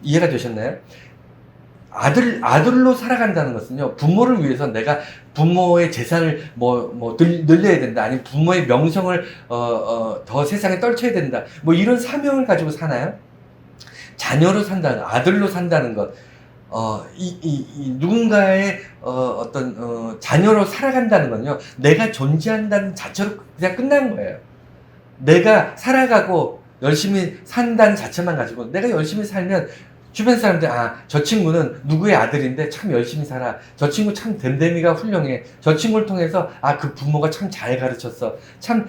이해가 되셨나요? 아들로 살아간다는 것은요, 부모를 위해서 내가 부모의 재산을 늘려야 된다, 아니면 부모의 명성을 더 세상에 떨쳐야 된다, 이런 사명을 가지고 사나요? 자녀로 산다는, 아들로 산다는 것, 누군가의 자녀로 살아간다는 건요, 내가 존재한다는 자체로 그냥 끝난 거예요. 내가 살아가고 열심히 산다는 자체만 가지고, 내가 열심히 살면 주변 사람들, 저 친구는 누구의 아들인데 참 열심히 살아. 저 친구 참 됨됨이가 훌륭해. 저 친구를 통해서, 그 부모가 참 잘 가르쳤어. 참,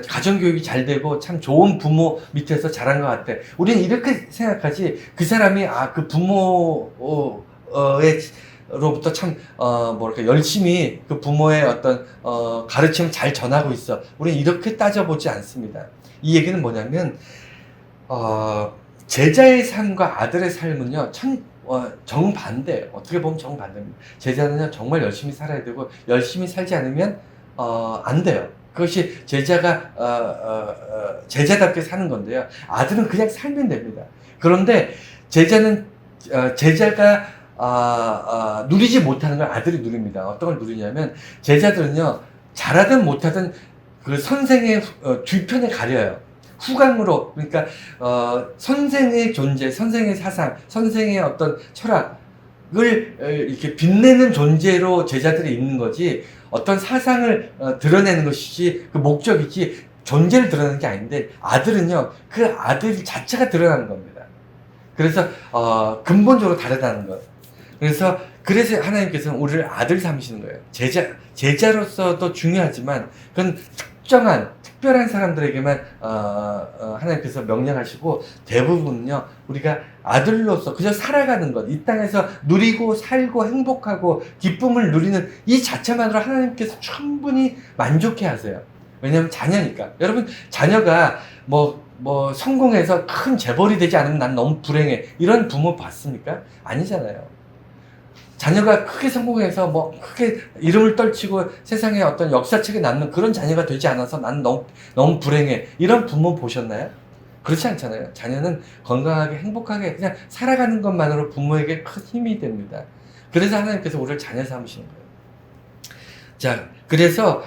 가정교육이 잘 되고 참 좋은 부모 밑에서 자란 것 같아. 우리는 이렇게 생각하지, 그 사람이, 그 부모로부터 참, 열심히 그 부모의 어떤, 가르침을 잘 전하고 있어. 우리는 이렇게 따져보지 않습니다. 이 얘기는 뭐냐면, 제자의 삶과 아들의 삶은요, 정반대예요. 어떻게 보면 정반대입니다. 제자는요, 정말 열심히 살아야 되고, 열심히 살지 않으면, 안 돼요. 그것이 제자가, 제자답게 사는 건데요. 아들은 그냥 살면 됩니다. 그런데 제자는, 제자가, 누리지 못하는 걸 아들이 누립니다. 어떤 걸 누리냐면, 제자들은요, 잘하든 못하든 그 선생의 뒤편에 가려요. 후광으로, 그러니까 선생의 존재, 선생의 사상, 선생의 어떤 철학을 이렇게 빛내는 존재로 제자들이 있는 거지, 어떤 사상을 드러내는 것이지, 그 목적이지, 존재를 드러내는 게 아닌데, 아들은요, 그 아들 자체가 드러나는 겁니다. 그래서 근본적으로 다르다는 것. 그래서 하나님께서는 우리를 아들 삼으시는 거예요. 제자로서도 중요하지만, 그건 특별한 사람들에게만 하나님께서 명령하시고, 대부분은요, 우리가 아들로서 그저 살아가는 것, 이 땅에서 누리고 살고 행복하고 기쁨을 누리는 이 자체만으로 하나님께서 충분히 만족해 하세요. 왜냐하면 자녀니까. 여러분, 자녀가 성공해서 큰 재벌이 되지 않으면 난 너무 불행해, 이런 부모 봤습니까? 아니잖아요. 자녀가 크게 성공해서 크게 이름을 떨치고 세상에 어떤 역사책에 남는 그런 자녀가 되지 않아서 나는 너무 불행해, 이런 부모 보셨나요? 그렇지 않잖아요. 자녀는 건강하게 행복하게 그냥 살아가는 것만으로 부모에게 큰 힘이 됩니다. 그래서 하나님께서 우리를 자녀 삼으시는 거예요. 자, 그래서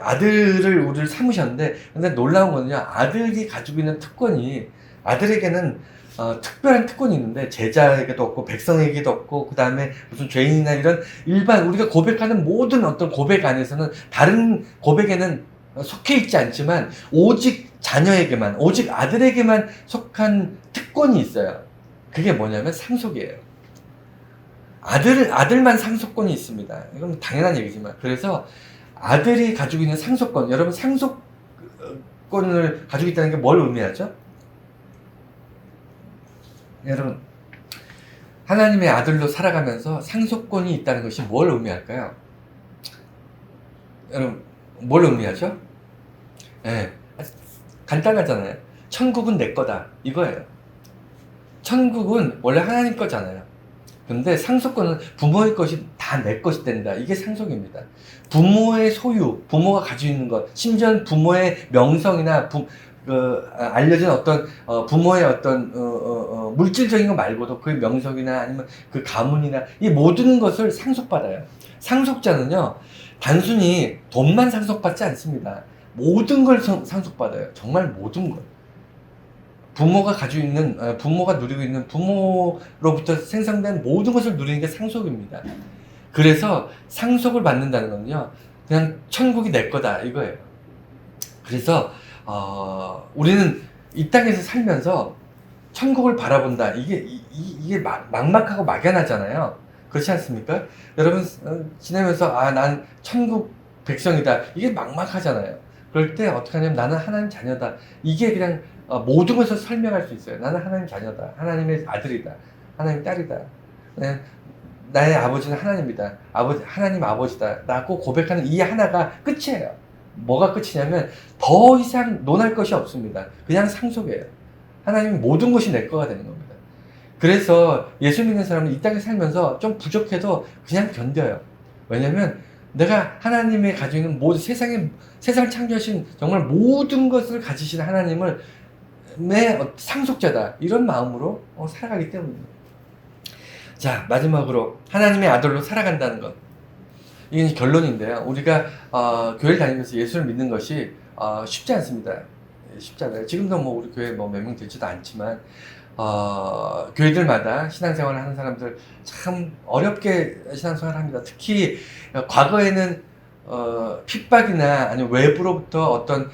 아들을 우리를 삼으셨는데, 근데 놀라운 거는요, 아들이 가지고 있는 특권이, 아들에게는 특별한 특권이 있는데, 제자에게도 없고 백성에게도 없고, 그 다음에 무슨 죄인이나 이런 일반 우리가 고백하는 모든 어떤 고백 안에서는, 다른 고백에는 속해 있지 않지만 오직 자녀에게만, 오직 아들에게만 속한 특권이 있어요. 그게 뭐냐면 상속이에요. 아들만 상속권이 있습니다. 이건 당연한 얘기지만. 그래서 아들이 가지고 있는 상속권, 여러분 상속권을 가지고 있다는 게 뭘 의미하죠? 여러분, 하나님의 아들로 살아가면서 상속권이 있다는 것이 뭘 의미할까요? 여러분, 뭘 의미하죠? 예, 간단하잖아요. 천국은 내 거다. 이거예요. 천국은 원래 하나님 거잖아요. 근데 상속권은 부모의 것이 다 내 것이 된다. 이게 상속입니다. 부모의 소유, 부모가 가지고 있는 것, 심지어 부모의 명성이나 알려진 어떤 부모의 어떤 물질적인 것 말고도 그 명성이나 아니면 그 가문이나 이 모든 것을 상속받아요. 상속자는요, 단순히 돈만 상속받지 않습니다. 모든 걸 상속받아요. 정말 모든 걸. 부모가 가지고 있는, 부모가 누리고 있는, 부모로부터 생성된 모든 것을 누리는 게 상속입니다. 그래서 상속을 받는다는 건요, 그냥 천국이 내 거다 이거예요. 그래서 우리는 이 땅에서 살면서 천국을 바라본다. 이게 막막하고 막연하잖아요. 그렇지 않습니까? 여러분, 지내면서 난 천국 백성이다. 이게 막막하잖아요. 그럴 때 어떻게 하냐면 나는 하나님 자녀다. 이게 그냥 모든 것을 설명할 수 있어요. 나는 하나님 자녀다. 하나님의 아들이다. 하나님 딸이다. 나의 아버지는 하나님이다. 하나님 아버지다. 라고 고백하는 이 하나가 끝이에요. 뭐가 끝이냐면 더 이상 논할 것이 없습니다. 그냥 상속이에요. 하나님이 모든 것이 내 거가 되는 겁니다. 그래서 예수 믿는 사람은 이 땅에 살면서 좀 부족해도 그냥 견뎌요. 왜냐면 내가 하나님의 가지고 있는 모든 세상 창조하신 정말 모든 것을 가지신 하나님을 내 상속자다. 이런 마음으로 살아가기 때문입니다. 자, 마지막으로 하나님의 아들로 살아간다는 것. 이게 결론인데요. 우리가 교회를 다니면서 예수를 믿는 것이 쉽지 않습니다. 쉽지 않아요. 지금도 뭐 우리 교회 뭐 몇 명 되지도 않지만 교회들마다 신앙생활을 하는 사람들 참 어렵게 신앙생활을 합니다. 특히 과거에는 핍박이나 아니면 외부로부터 어떤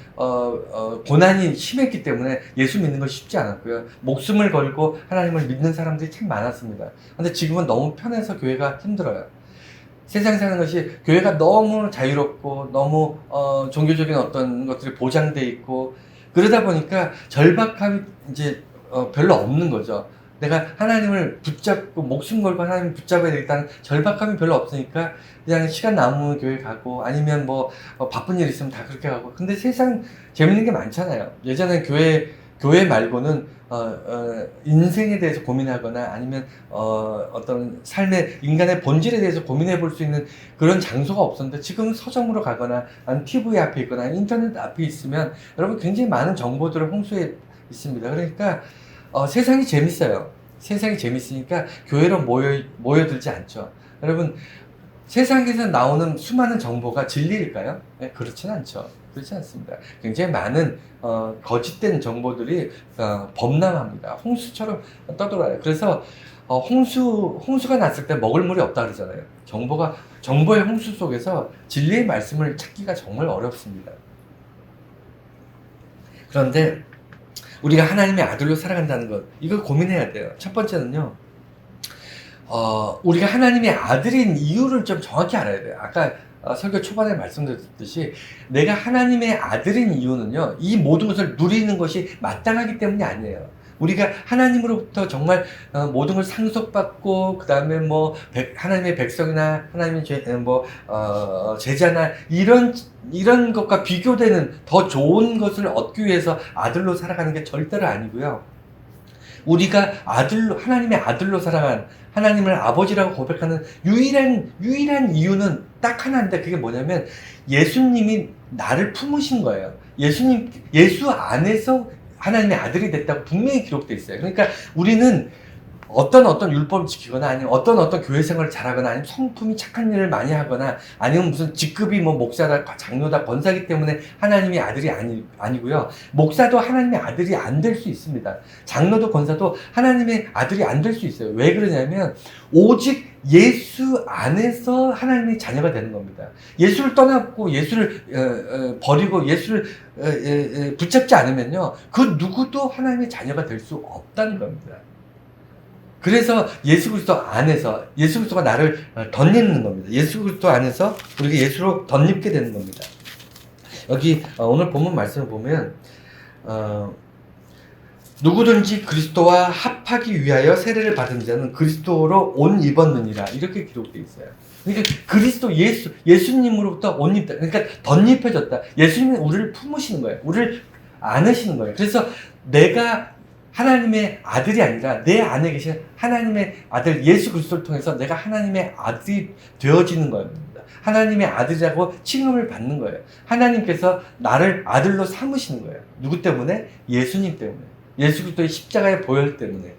고난이 심했기 때문에 예수 믿는 건 쉽지 않았고요. 목숨을 걸고 하나님을 믿는 사람들이 참 많았습니다. 근데 지금은 너무 편해서 교회가 힘들어요. 세상 사는 것이 교회가 너무 자유롭고 너무 종교적인 어떤 것들이 보장돼 있고 그러다 보니까 절박함이 이제 별로 없는 거죠. 내가 하나님을 붙잡고 목숨 걸고 하나님을 붙잡아야 되겠다는 절박함이 별로 없으니까 그냥 시간 남으면 교회 가고 아니면 뭐 바쁜 일 있으면 다 그렇게 가고. 근데 세상 재밌는 게 많잖아요. 예전에 교회 말고는 인생에 대해서 고민하거나 아니면 어떤 삶의 인간의 본질에 대해서 고민해 볼 수 있는 그런 장소가 없었는데 지금 서점으로 가거나 아니면 TV 앞에 있거나 인터넷 앞에 있으면 여러분 굉장히 많은 정보들을 홍수에 있습니다. 그러니까 세상이 재밌어요. 세상이 재밌으니까 교회로 모여들지 않죠. 여러분, 세상에서 나오는 수많은 정보가 진리일까요? 네, 그렇지는 않죠. 그렇지 않습니다. 굉장히 많은 거짓된 정보들이 범람합니다. 홍수처럼 떠돌아요. 그래서 홍수가 났을 때 먹을 물이 없다 그러잖아요. 정보의 홍수 속에서 진리의 말씀을 찾기가 정말 어렵습니다. 그런데 우리가 하나님의 아들로 살아간다는 것, 이걸 고민해야 돼요. 첫 번째는요, 우리가 하나님의 아들인 이유를 좀 정확히 알아야 돼요. 아까 설교 초반에 말씀드렸듯이 내가 하나님의 아들인 이유는요, 이 모든 것을 누리는 것이 마땅하기 때문이 아니에요. 우리가 하나님으로부터 정말 모든 걸 상속받고 그 다음에 뭐 하나님의 백성이나 하나님의 제자나 이런 것과 비교되는 더 좋은 것을 얻기 위해서 아들로 살아가는 게 절대로 아니고요. 우리가 하나님의 아들로 살아간 하나님을 아버지라고 고백하는 유일한 이유는 딱 하나인데 그게 뭐냐면 예수님이 나를 품으신 거예요. 예수 안에서 하나님의 아들이 됐다고 분명히 기록되어 있어요. 그러니까 우리는 어떤 율법을 지키거나 아니면 어떤 교회 생활을 잘하거나 아니면 성품이 착한 일을 많이 하거나 아니면 무슨 직급이 뭐 목사다 장로다 권사기 때문에 하나님의 아들이 아니고요. 목사도 하나님의 아들이 안 될 수 있습니다. 장로도 권사도 하나님의 아들이 안 될 수 있어요. 왜 그러냐면 오직 예수 안에서 하나님의 자녀가 되는 겁니다. 예수를 떠났고 예수를 버리고 예수를 붙잡지 않으면요. 그 누구도 하나님의 자녀가 될 수 없다는 겁니다. 그래서 예수 그리스도 안에서 예수 그리스도가 나를 덧입는 겁니다. 예수 그리스도 안에서 우리가 예수로 덧입게 되는 겁니다. 여기 오늘 본문 말씀을 보면 누구든지 그리스도와 합하기 위하여 세례를 받은 자는 그리스도로 옷 입었느니라 이렇게 기록되어 있어요. 그러니까 그리스도 예수님으로부터 옷 입다. 그러니까 덧입혀졌다. 예수님은 우리를 품으시는 거예요. 우리를 안으시는 거예요. 그래서 내가 하나님의 아들이 아니라 내 안에 계신 하나님의 아들 예수 그리스도를 통해서 내가 하나님의 아들이 되어지는 겁니다. 하나님의 아들이라고 칭함을 받는 거예요. 하나님께서 나를 아들로 삼으시는 거예요. 누구 때문에? 예수님 때문에. 예수 그리스도의 십자가의 보혈 때문에.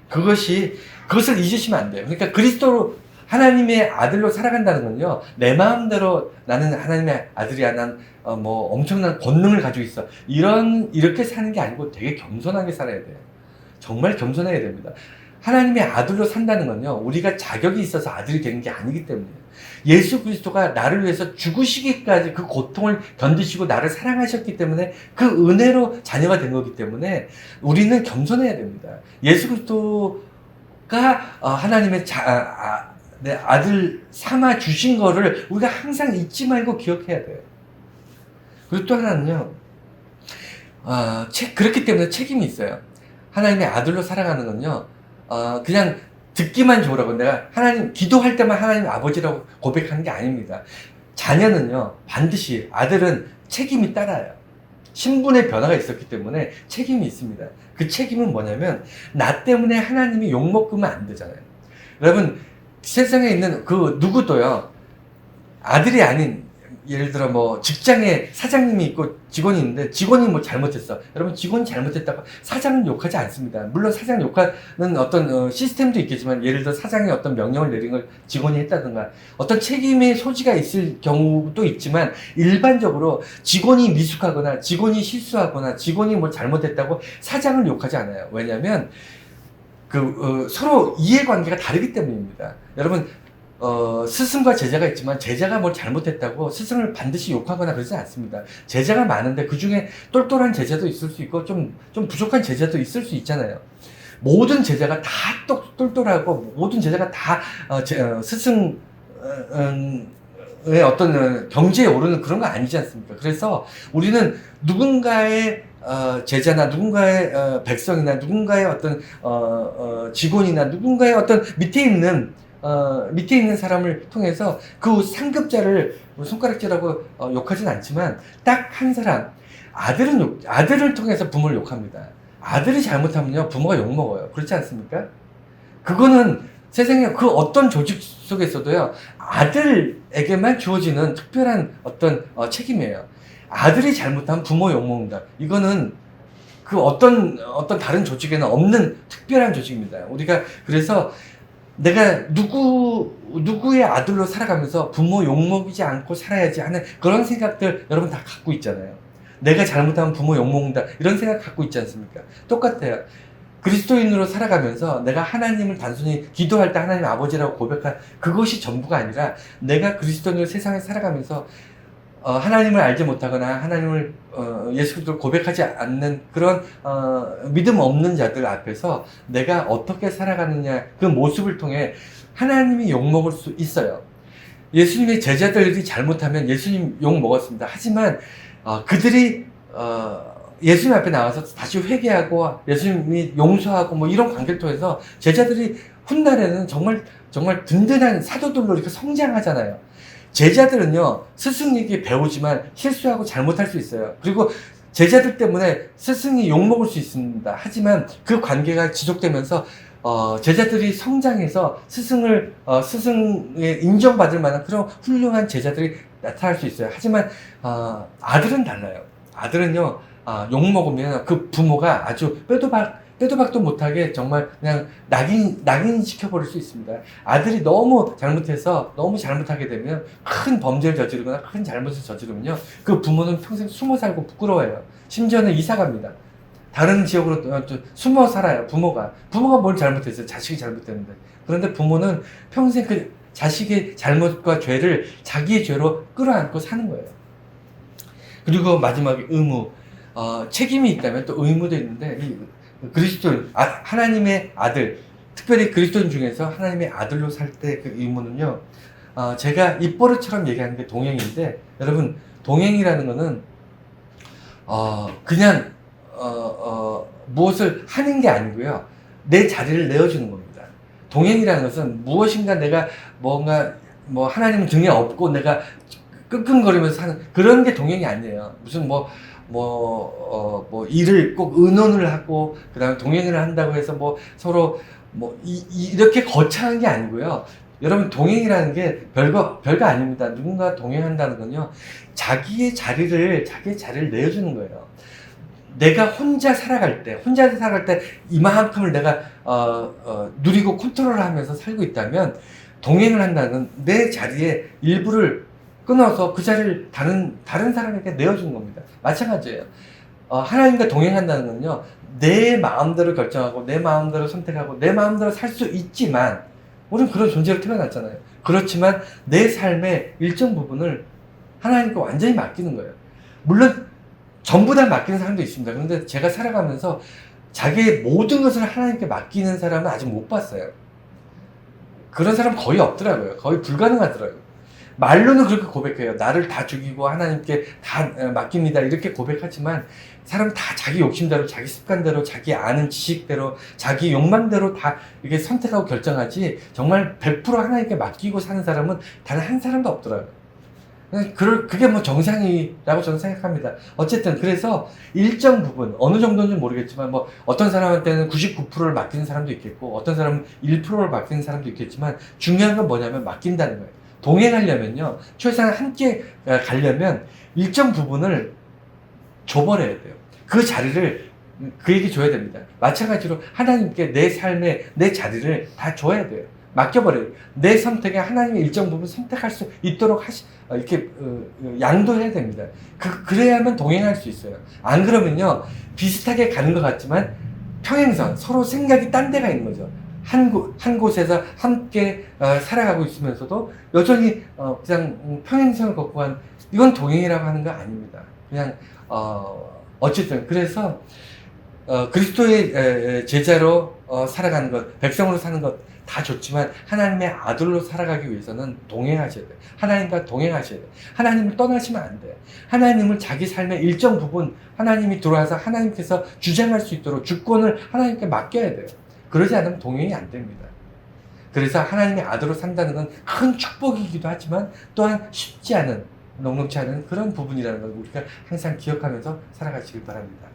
그것을 잊으시면 안 돼요. 그러니까 그리스도로 하나님의 아들로 살아간다는 건요, 내 마음대로 나는 하나님의 아들이야, 난 뭐 엄청난 권능을 가지고 있어. 이렇게 사는 게 아니고 되게 겸손하게 살아야 돼요. 정말 겸손해야 됩니다. 하나님의 아들로 산다는 건요, 우리가 자격이 있어서 아들이 되는 게 아니기 때문이에요. 예수 그리스도가 나를 위해서 죽으시기까지 그 고통을 견디시고 나를 사랑하셨기 때문에 그 은혜로 자녀가 된 거기 때문에 우리는 겸손해야 됩니다. 예수 그리스도가 하나님의 내 아들 삼아 주신 거를 우리가 항상 잊지 말고 기억해야 돼요. 그리고 또 하나는요, 그렇기 때문에 책임이 있어요. 하나님의 아들로 살아가는 건요, 그냥 듣기만 좋으라고 내가 하나님, 기도할 때만 하나님 아버지라고 고백하는 게 아닙니다. 자녀는요, 반드시 아들은 책임이 따라요. 신분의 변화가 있었기 때문에 책임이 있습니다. 그 책임은 뭐냐면, 나 때문에 하나님이 욕먹으면 안 되잖아요. 여러분, 세상에 있는 그 누구도요, 아들이 아닌, 예를 들어 뭐 직장에 사장님이 있고 직원이 있는데 직원이 뭐 잘못했어. 여러분, 직원이 잘못했다고 사장은 욕하지 않습니다. 물론 사장 욕하는 어떤 시스템도 있겠지만, 예를 들어 사장이 어떤 명령을 내린 걸 직원이 했다든가 어떤 책임의 소지가 있을 경우도 있지만, 일반적으로 직원이 미숙하거나 직원이 실수하거나 직원이 뭐 잘못했다고 사장을 욕하지 않아요. 왜냐하면 서로 이해관계가 다르기 때문입니다. 여러분, 스승과 제자가 있지만 제자가 뭘 잘못했다고 스승을 반드시 욕하거나 그러지 않습니다. 제자가 많은데 그 중에 똘똘한 제자도 있을 수 있고 좀 부족한 제자도 있을 수 있잖아요. 모든 제자가 다 똘똘하고 모든 제자가 다 스승의 어떤 경지에 오르는 그런 거 아니지 않습니까? 그래서 우리는 누군가의 제자나 누군가의 백성이나 누군가의 어떤 직원이나 누군가의 어떤 밑에 있는 사람을 통해서 그 상급자를 손가락질하고 욕하진 않지만, 딱 한 사람, 아들을 통해서 부모를 욕합니다. 아들이 잘못하면요, 부모가 욕먹어요. 그렇지 않습니까? 그거는 세상에 그 어떤 조직 속에서도요, 아들에게만 주어지는 특별한 어떤 책임이에요. 아들이 잘못하면 부모 욕먹는다. 이거는 그 어떤 다른 조직에는 없는 특별한 조직입니다. 우리가 그래서 내가 누구의 아들로 살아가면서 부모 욕먹이지 않고 살아야지 하는 그런 생각들 여러분 다 갖고 있잖아요. 내가 잘못하면 부모 욕먹는다, 이런 생각 갖고 있지 않습니까? 똑같아요. 그리스도인으로 살아가면서 내가 하나님을 단순히 기도할 때 하나님 아버지라고 고백한 그것이 전부가 아니라, 내가 그리스도인으로 세상에 살아가면서 하나님을 알지 못하거나 하나님을 예수 그리스도를 고백하지 않는 그런 믿음 없는 자들 앞에서 내가 어떻게 살아가느냐, 그 모습을 통해 하나님이 욕먹을 수 있어요. 예수님의 제자들이 잘못하면 예수님 욕먹었습니다. 하지만 그들이 예수님 앞에 나와서 다시 회개하고 예수님이 용서하고 뭐 이런 관계를 통해서 제자들이 훗날에는 정말 든든한 사도들로 이렇게 성장하잖아요. 제자들은요, 스승에게 배우지만 실수하고 잘못할 수 있어요. 그리고 제자들 때문에 스승이 욕먹을 수 있습니다. 하지만 그 관계가 지속되면서 제자들이 성장해서 스승의 인정받을 만한 그런 훌륭한 제자들이 나타날 수 있어요. 하지만 아들은 달라요. 아들은요, 욕먹으면 그 부모가 아주 빼도 빼도 박도 못하게 정말 그냥 낙인 시켜버릴 수 있습니다. 아들이 너무 잘못해서 너무 잘못하게 되면 큰 범죄를 저지르거나 큰 잘못을 저지르면요, 그 부모는 평생 숨어 살고 부끄러워해요. 심지어는 이사 갑니다. 다른 지역으로 또 숨어 살아요. 부모가 뭘 잘못했어요? 자식이 잘못했는데. 그런데 부모는 평생 그 자식의 잘못과 죄를 자기의 죄로 끌어안고 사는 거예요. 그리고 마지막에 의무, 책임이 있다면 또 의무도 있는데, 이 그리스도인, 하나님의 아들, 특별히 그리스도인 중에서 하나님의 아들로 살 때 그 의무는요, 제가 입버릇처럼 얘기하는 게 동행인데, 여러분, 동행이라는 거는, 그냥, 무엇을 하는 게 아니고요, 내 자리를 내어주는 겁니다. 동행이라는 것은 무엇인가 내가 뭔가, 하나님 등에 업고 내가 끙끙거리면서 사는 그런 게 동행이 아니에요. 무슨 일을 꼭 의논을 하고, 그 다음에 동행을 한다고 해서 서로 이렇게 거창한 게 아니고요. 여러분, 동행이라는 게 별거 아닙니다. 누군가 동행한다는 건요, 자기의 자리를 내어주는 거예요. 내가 혼자 살아갈 때 이만큼을 내가, 누리고 컨트롤 하면서 살고 있다면, 동행을 한다는 내 자리에 일부를 끊어서 그 자리를 다른 사람에게 내어주는 겁니다. 마찬가지예요. 하나님과 동행한다는 건요, 내 마음대로 결정하고, 내 마음대로 선택하고, 내 마음대로 살 수 있지만, 우리는 그런 존재로 태어났잖아요. 그렇지만 내 삶의 일정 부분을 하나님께 완전히 맡기는 거예요. 물론 전부 다 맡기는 사람도 있습니다. 그런데 제가 살아가면서 자기의 모든 것을 하나님께 맡기는 사람은 아직 못 봤어요. 그런 사람 거의 없더라고요. 거의 불가능하더라고요. 말로는 그렇게 고백해요. 나를 다 죽이고 하나님께 다 맡깁니다. 이렇게 고백하지만 사람 다 자기 욕심대로, 자기 습관대로, 자기 아는 지식대로, 자기 욕망대로 다 이렇게 선택하고 결정하지, 정말 100% 하나님께 맡기고 사는 사람은 단 한 사람도 없더라고요. 그게 정상이라고 저는 생각합니다. 어쨌든 그래서 일정 부분, 어느 정도인지 모르겠지만 어떤 사람한테는 99%를 맡기는 사람도 있겠고, 어떤 사람은 1%를 맡기는 사람도 있겠지만, 중요한 건 뭐냐면 맡긴다는 거예요. 동행하려면요, 최소한 함께 가려면 일정 부분을 줘버려야 돼요. 그 자리를 그에게 줘야 됩니다. 마찬가지로 하나님께 내 삶의 내 자리를 다 줘야 돼요. 맡겨버려요. 내 선택에 하나님의 일정 부분 선택할 수 있도록 이렇게 양도해야 됩니다. 그래야만 동행할 수 있어요. 안 그러면요, 비슷하게 가는 것 같지만 평행선, 서로 생각이 딴 데가 있는 거죠. 한 곳에서 함께 살아가고 있으면서도 여전히 그냥 평행선을 걷고 이건 동행이라고 하는 거 아닙니다. 그냥 어쨌든 그래서 그리스도의 제자로 살아가는 것, 백성으로 사는 것 다 좋지만, 하나님의 아들로 살아가기 위해서는 동행하셔야 돼요. 하나님과 동행하셔야 돼요. 하나님을 떠나시면 안 돼요. 하나님을 자기 삶의 일정 부분, 하나님이 들어와서 하나님께서 주장할 수 있도록 주권을 하나님께 맡겨야 돼요. 그러지 않으면 동행이 안 됩니다. 그래서 하나님의 아들로 산다는 건 큰 축복이기도 하지만, 또한 쉽지 않은, 녹록지 않은 그런 부분이라는 걸 우리가 항상 기억하면서 살아가시길 바랍니다.